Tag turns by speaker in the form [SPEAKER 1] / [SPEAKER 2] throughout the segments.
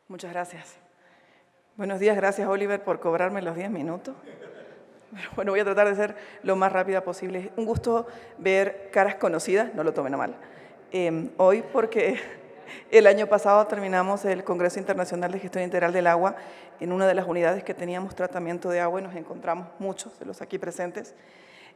[SPEAKER 1] Muchas gracias. Buenos días, gracias Oliver por cobrarme los 10 minutos. Bueno, voy a tratar de ser lo más rápida posible. Un gusto ver caras conocidas, no lo tomen a mal, hoy porque el año pasado terminamos el Congreso Internacional de Gestión Integral del Agua en una de las unidades que teníamos tratamiento de agua y nos encontramos muchos de los aquí presentes.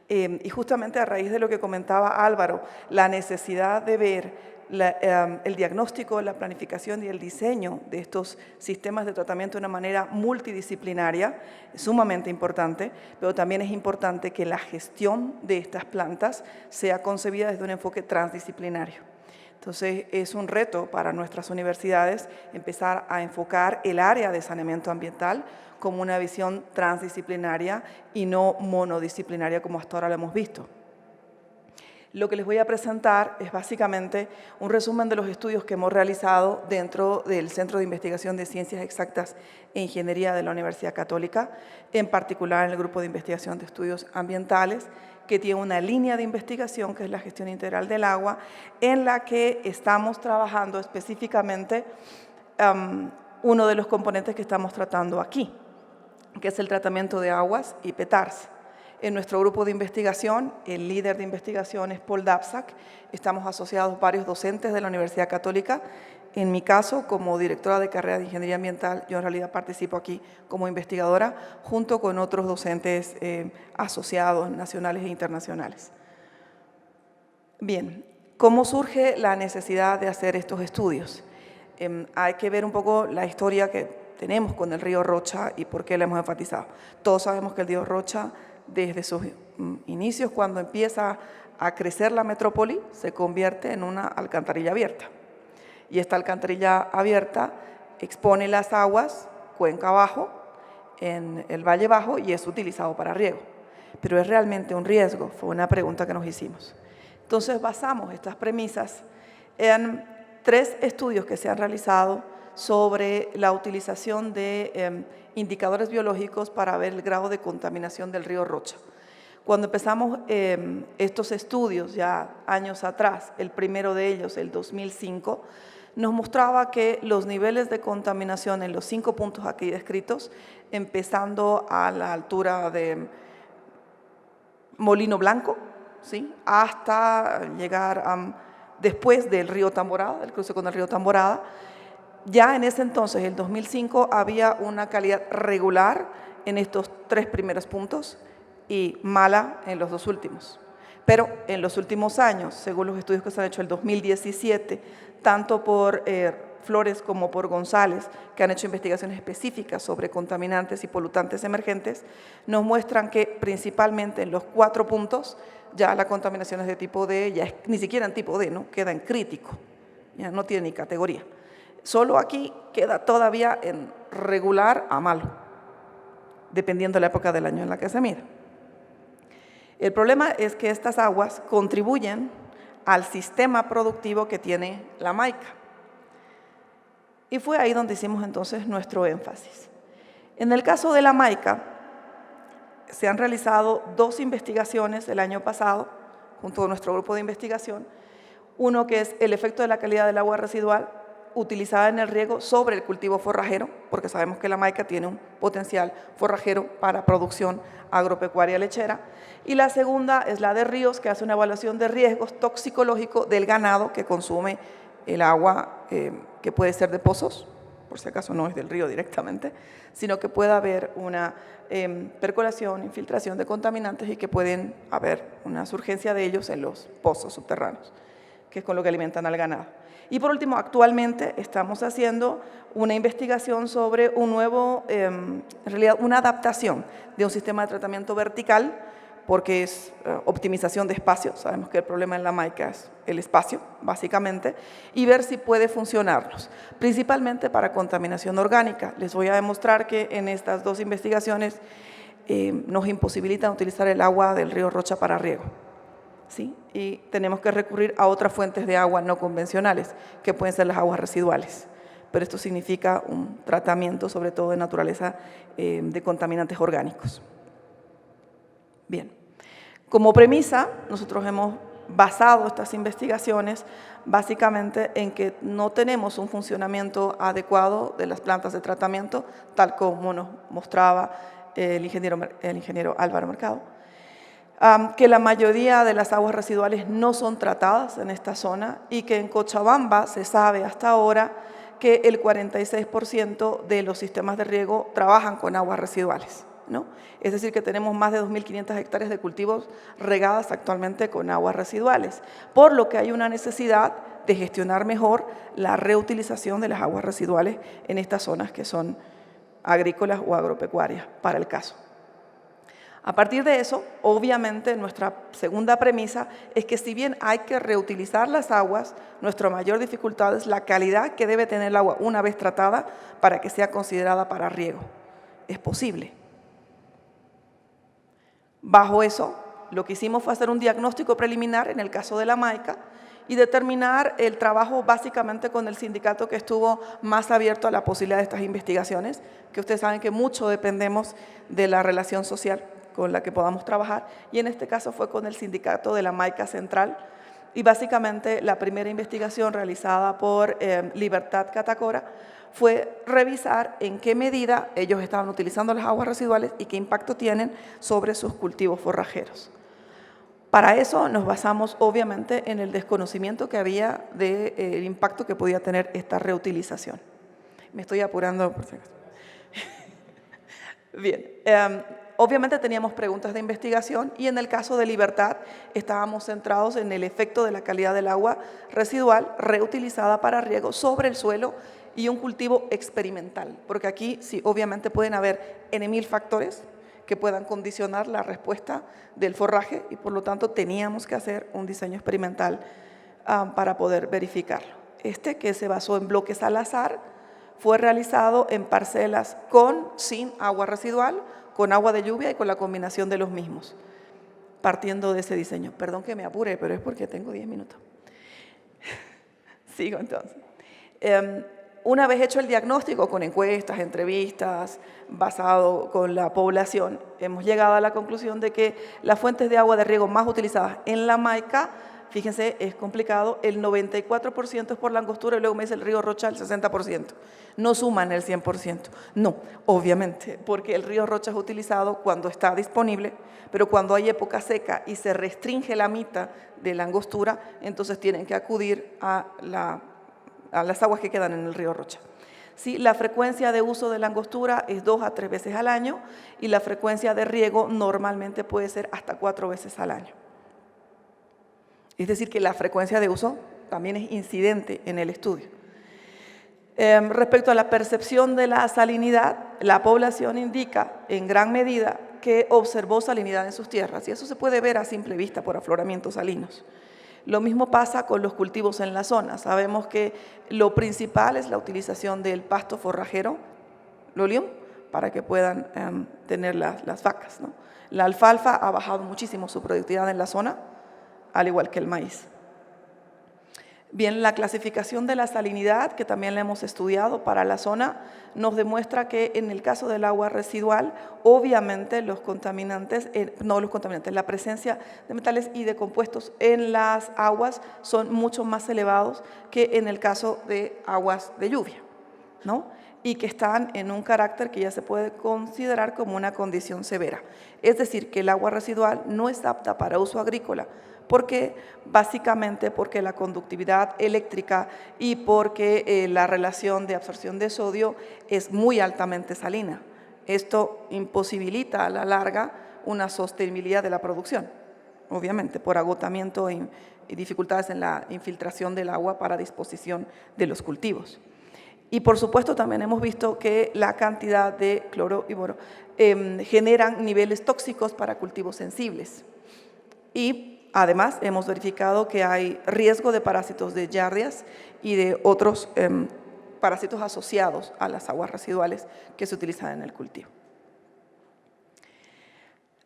[SPEAKER 1] Y justamente a raíz de lo que comentaba Álvaro, la necesidad de ver el diagnóstico, la planificación y el diseño de estos sistemas de tratamiento de una manera multidisciplinaria es sumamente importante, pero también es importante que la gestión de estas plantas sea concebida desde un enfoque transdisciplinario. Entonces, es un reto para nuestras universidades empezar a enfocar el área de saneamiento ambiental como una visión transdisciplinaria y no monodisciplinaria como hasta ahora lo hemos visto. Lo que les voy a presentar es básicamente un resumen de los estudios que hemos realizado dentro del Centro de Investigación de Ciencias Exactas e Ingeniería de la Universidad Católica, en particular en el Grupo de Investigación de Estudios Ambientales, que tiene una línea de investigación que es la gestión integral del agua, en la que estamos trabajando específicamente uno de los componentes que estamos tratando aquí, que es el tratamiento de aguas y PETARS. En nuestro grupo de investigación, el líder de investigación es Paul Dapsak. Estamos asociados varios docentes de la Universidad Católica. En mi caso, como directora de carrera de Ingeniería Ambiental, yo en realidad participo aquí como investigadora, junto con otros docentes asociados nacionales e internacionales. Bien, ¿cómo surge la necesidad de hacer estos estudios? Hay que ver un poco la historia que tenemos con el río Rocha y por qué la hemos enfatizado. Todos sabemos que el río Rocha, desde sus inicios, cuando empieza a crecer la metrópoli, se convierte en una alcantarilla abierta. Y esta alcantarilla abierta expone las aguas cuenca abajo, en el valle bajo, y es utilizado para riego. Pero ¿es realmente un riesgo? Fue una pregunta que nos hicimos. Entonces basamos estas premisas en 3 estudios que se han realizado sobre la utilización de indicadores biológicos para ver el grado de contaminación del río Rocha. Cuando empezamos estos estudios ya años atrás, el primero de ellos, el 2005, nos mostraba que los niveles de contaminación en los 5 puntos aquí descritos, empezando a la altura de Molino Blanco, ¿sí?, hasta llegar después del río Tamborada, del cruce con el río Tamborada, ya en ese entonces, el 2005, había una calidad regular en estos 3 primeros puntos y mala en los 2 últimos. Pero en los últimos años, según los estudios que se han hecho el 2017, tanto por Flores como por González, que han hecho investigaciones específicas sobre contaminantes y polutantes emergentes, nos muestran que principalmente en los 4 puntos ya la contaminación es de tipo D, ya es, ni siquiera en tipo D, ¿no?, queda en crítico, ya no tiene ni categoría. Solo aquí queda todavía en regular a malo, dependiendo de la época del año en la que se mira. El problema es que estas aguas contribuyen al sistema productivo que tiene la Maica. Y fue ahí donde hicimos entonces nuestro énfasis. En el caso de la Maica, se han realizado 2 investigaciones el año pasado, junto con nuestro grupo de investigación. Uno que es el efecto de la calidad del agua residual utilizada en el riego sobre el cultivo forrajero, porque sabemos que la Maica tiene un potencial forrajero para producción agropecuaria lechera. Y la segunda es la de ríos, que hace una evaluación de riesgos toxicológicos del ganado que consume el agua, que puede ser de pozos, por si acaso no es del río directamente, sino que puede haber una percolación, infiltración de contaminantes y que pueden haber una surgencia de ellos en los pozos subterráneos, que es con lo que alimentan al ganado. Y por último, actualmente estamos haciendo una investigación sobre un nuevo, en realidad una adaptación de un sistema de tratamiento vertical, porque es optimización de espacio. Sabemos que el problema en la Maica es el espacio, básicamente, y ver si puede funcionarnos, principalmente para contaminación orgánica. Les voy a demostrar que en estas 2 investigaciones nos imposibilitan utilizar el agua del río Rocha para riego, ¿sí? Y tenemos que recurrir a otras fuentes de agua no convencionales, que pueden ser las aguas residuales. Pero esto significa un tratamiento, sobre todo de naturaleza de contaminantes orgánicos. Bien, como premisa, nosotros hemos basado estas investigaciones básicamente en que no tenemos un funcionamiento adecuado de las plantas de tratamiento, tal como nos mostraba el ingeniero Álvaro Mercado, que la mayoría de las aguas residuales no son tratadas en esta zona y que en Cochabamba se sabe hasta ahora que el 46% de los sistemas de riego trabajan con aguas residuales, ¿no? Es decir, que tenemos más de 2.500 hectáreas de cultivos regadas actualmente con aguas residuales, por lo que hay una necesidad de gestionar mejor la reutilización de las aguas residuales en estas zonas que son agrícolas o agropecuarias, para el caso. A partir de eso, obviamente, nuestra segunda premisa es que si bien hay que reutilizar las aguas, nuestra mayor dificultad es la calidad que debe tener el agua una vez tratada para que sea considerada para riego. Es posible. Bajo eso, lo que hicimos fue hacer un diagnóstico preliminar en el caso de la Maica y determinar el trabajo básicamente con el sindicato que estuvo más abierto a la posibilidad de estas investigaciones, que ustedes saben que mucho dependemos de la relación social con la que podamos trabajar, y en este caso fue con el sindicato de la Maica Central, y básicamente la primera investigación realizada por Libertad Catacora fue revisar en qué medida ellos estaban utilizando las aguas residuales y qué impacto tienen sobre sus cultivos forrajeros. Para eso nos basamos obviamente en el desconocimiento que había del impacto que podía tener esta reutilización. Me estoy apurando por si acaso. Bien, obviamente teníamos preguntas de investigación y en el caso de Libertad estábamos centrados en el efecto de la calidad del agua residual reutilizada para riego sobre el suelo y un cultivo experimental, porque aquí sí, obviamente pueden haber N.000 factores que puedan condicionar la respuesta del forraje y por lo tanto teníamos que hacer un diseño experimental para poder verificarlo. Este, que se basó en bloques al azar, fue realizado en parcelas con, sin agua residual, con agua de lluvia y con la combinación de los mismos, partiendo de ese diseño. Perdón que me apure, pero es porque tengo 10 minutos. Sigo entonces. Una vez hecho el diagnóstico con encuestas, entrevistas, basado con la población, hemos llegado a la conclusión de que las fuentes de agua de riego más utilizadas en la Maica, fíjense, es complicado, el 94% es por la Angostura y luego me dice el río Rocha el 60%. No suman el 100%. No, obviamente, porque el río Rocha es utilizado cuando está disponible, pero cuando hay época seca y se restringe la mitad de la Angostura, entonces tienen que acudir a las aguas que quedan en el río Rocha. Sí, la frecuencia de uso de la Angostura es 2 a 3 veces al año y la frecuencia de riego normalmente puede ser hasta 4 veces al año. Es decir, que la frecuencia de uso también es incidente en el estudio. Respecto a la percepción de la salinidad, la población indica en gran medida que observó salinidad en sus tierras y eso se puede ver a simple vista por afloramientos salinos. Lo mismo pasa con los cultivos en la zona. Sabemos que lo principal es la utilización del pasto forrajero, Lolium, para que puedan tener las vacas, ¿no? La alfalfa ha bajado muchísimo su productividad en la zona, al igual que el maíz. Bien, la clasificación de la salinidad, que también la hemos estudiado para la zona, nos demuestra que en el caso del agua residual, obviamente los contaminantes, la presencia de metales y de compuestos en las aguas son mucho más elevados que en el caso de aguas de lluvia, ¿no? Y que están en un carácter que ya se puede considerar como una condición severa. Es decir, que el agua residual no es apta para uso agrícola, básicamente porque la conductividad eléctrica y porque la relación de absorción de sodio es muy altamente salina. Esto imposibilita a la larga una sostenibilidad de la producción, obviamente por agotamiento y dificultades en la infiltración del agua para disposición de los cultivos. Y por supuesto también hemos visto que la cantidad de cloro y boro generan niveles tóxicos para cultivos sensibles. Y además, hemos verificado que hay riesgo de parásitos de giardias y de otros parásitos asociados a las aguas residuales que se utilizan en el cultivo.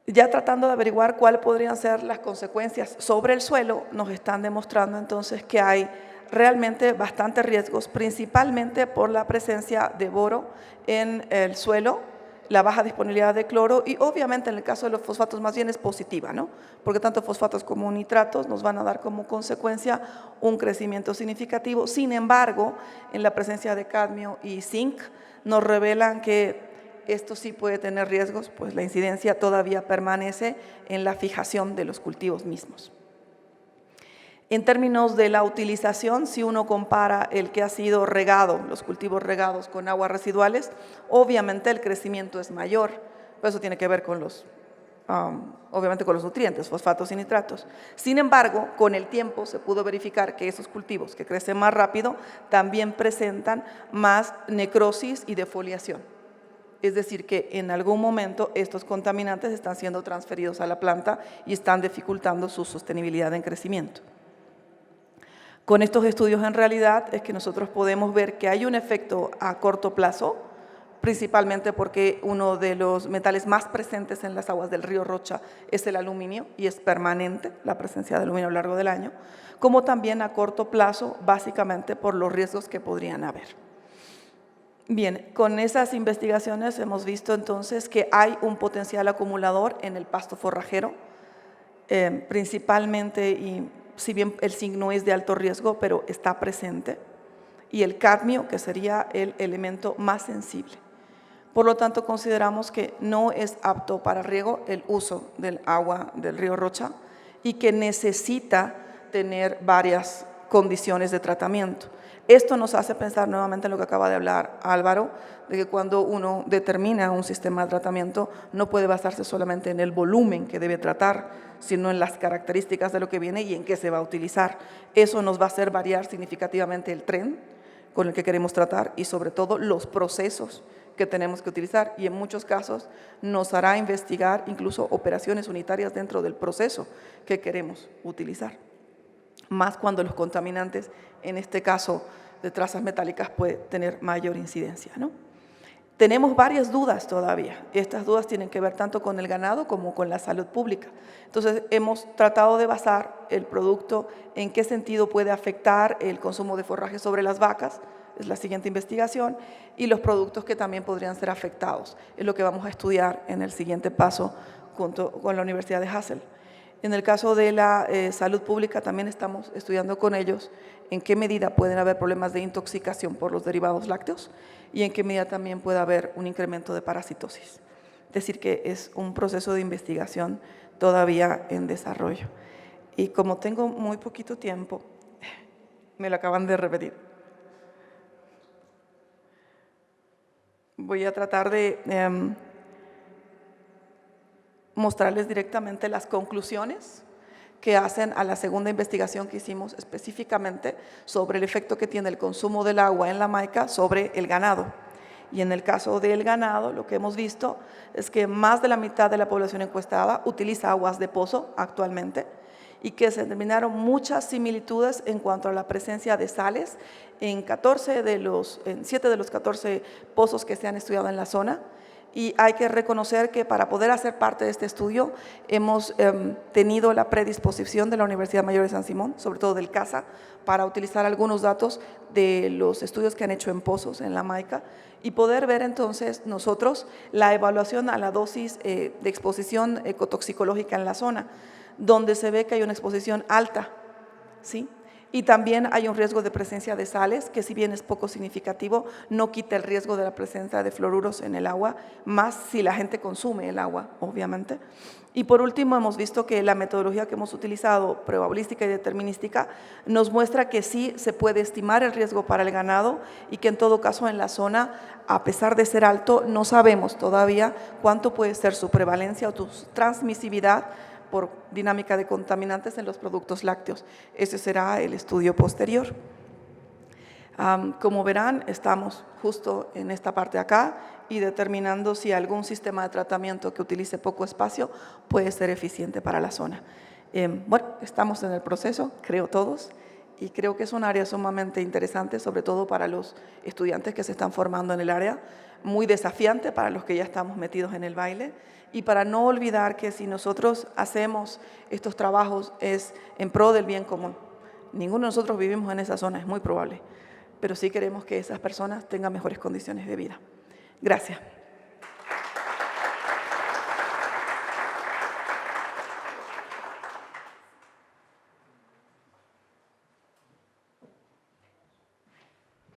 [SPEAKER 1] Ya tratando de averiguar cuáles podrían ser las consecuencias sobre el suelo, nos están demostrando entonces que hay realmente bastantes riesgos, principalmente por la presencia de boro en el suelo, la baja disponibilidad de cloro y obviamente en el caso de los fosfatos más bien es positiva, ¿no? Porque tanto fosfatos como nitratos nos van a dar como consecuencia un crecimiento significativo. Sin embargo, en la presencia de cadmio y zinc nos revelan que esto sí puede tener riesgos, pues la incidencia todavía permanece en la fijación de los cultivos mismos. En términos de la utilización, si uno compara el que ha sido regado, los cultivos regados con aguas residuales, obviamente el crecimiento es mayor, pero eso tiene que ver con obviamente con los nutrientes, fosfatos y nitratos. Sin embargo, con el tiempo se pudo verificar que esos cultivos que crecen más rápido también presentan más necrosis y defoliación. Es decir, que en algún momento estos contaminantes están siendo transferidos a la planta y están dificultando su sostenibilidad en crecimiento. Con estos estudios en realidad es que nosotros podemos ver que hay un efecto a corto plazo, principalmente porque uno de los metales más presentes en las aguas del río Rocha es el aluminio y es permanente la presencia de aluminio a lo largo del año, como también a corto plazo, básicamente por los riesgos que podrían haber. Bien, con esas investigaciones hemos visto entonces que hay un potencial acumulador en el pasto forrajero, principalmente, y si bien el zinc no es de alto riesgo, pero está presente, y el cadmio, que sería el elemento más sensible. Por lo tanto, consideramos que no es apto para riego el uso del agua del río Rocha y que necesita tener varias condiciones de tratamiento. Esto nos hace pensar nuevamente en lo que acaba de hablar Álvaro, de que cuando uno determina un sistema de tratamiento no puede basarse solamente en el volumen que debe tratar, sino en las características de lo que viene y en qué se va a utilizar. Eso nos va a hacer variar significativamente el tren con el que queremos tratar y sobre todo los procesos que tenemos que utilizar, y en muchos casos nos hará investigar incluso operaciones unitarias dentro del proceso que queremos utilizar. Más cuando los contaminantes, en este caso de trazas metálicas, pueden tener mayor incidencia, ¿no? Tenemos varias dudas todavía. Estas dudas tienen que ver tanto con el ganado como con la salud pública. Entonces, hemos tratado de basar el producto en qué sentido puede afectar el consumo de forraje sobre las vacas, es la siguiente investigación, y los productos que también podrían ser afectados. Es lo que vamos a estudiar en el siguiente paso junto con la Universidad de Hassel. En el caso de la salud pública también estamos estudiando con ellos en qué medida pueden haber problemas de intoxicación por los derivados lácteos y en qué medida también puede haber un incremento de parasitosis. Es decir, que es un proceso de investigación todavía en desarrollo. Y como tengo muy poquito tiempo, me lo acaban de repetir. Voy a tratar de mostrarles directamente las conclusiones que hacen a la segunda investigación que hicimos específicamente sobre el efecto que tiene el consumo del agua en la Maica sobre el ganado. Y en el caso del ganado, lo que hemos visto es que más de la mitad de la población encuestada utiliza aguas de pozo actualmente y que se determinaron muchas similitudes en cuanto a la presencia de sales en 7 de los 14 pozos que se han estudiado en la zona. Y hay que reconocer que para poder hacer parte de este estudio hemos tenido la predisposición de la Universidad Mayor de San Simón, sobre todo del CASA, para utilizar algunos datos de los estudios que han hecho en pozos en la Maica y poder ver entonces nosotros la evaluación a la dosis de exposición ecotoxicológica en la zona, donde se ve que hay una exposición alta, ¿sí? Y también hay un riesgo de presencia de sales, que si bien es poco significativo, no quita el riesgo de la presencia de fluoruros en el agua, más si la gente consume el agua, obviamente. Y por último, hemos visto que la metodología que hemos utilizado, probabilística y determinística, nos muestra que sí se puede estimar el riesgo para el ganado y que en todo caso en la zona, a pesar de ser alto, no sabemos todavía cuánto puede ser su prevalencia o su transmisividad por dinámica de contaminantes en los productos lácteos. Ese será el estudio posterior. Como verán, estamos justo en esta parte de acá y determinando si algún sistema de tratamiento que utilice poco espacio puede ser eficiente para la zona. Bueno, estamos en el proceso, creo todos, y creo que es un área sumamente interesante, sobre todo para los estudiantes que se están formando en el área, muy desafiante para los que ya estamos metidos en el baile, y para no olvidar que si nosotros hacemos estos trabajos es en pro del bien común. Ninguno de nosotros vivimos en esa zona, es muy probable, pero sí queremos que esas personas tengan mejores condiciones de vida. Gracias.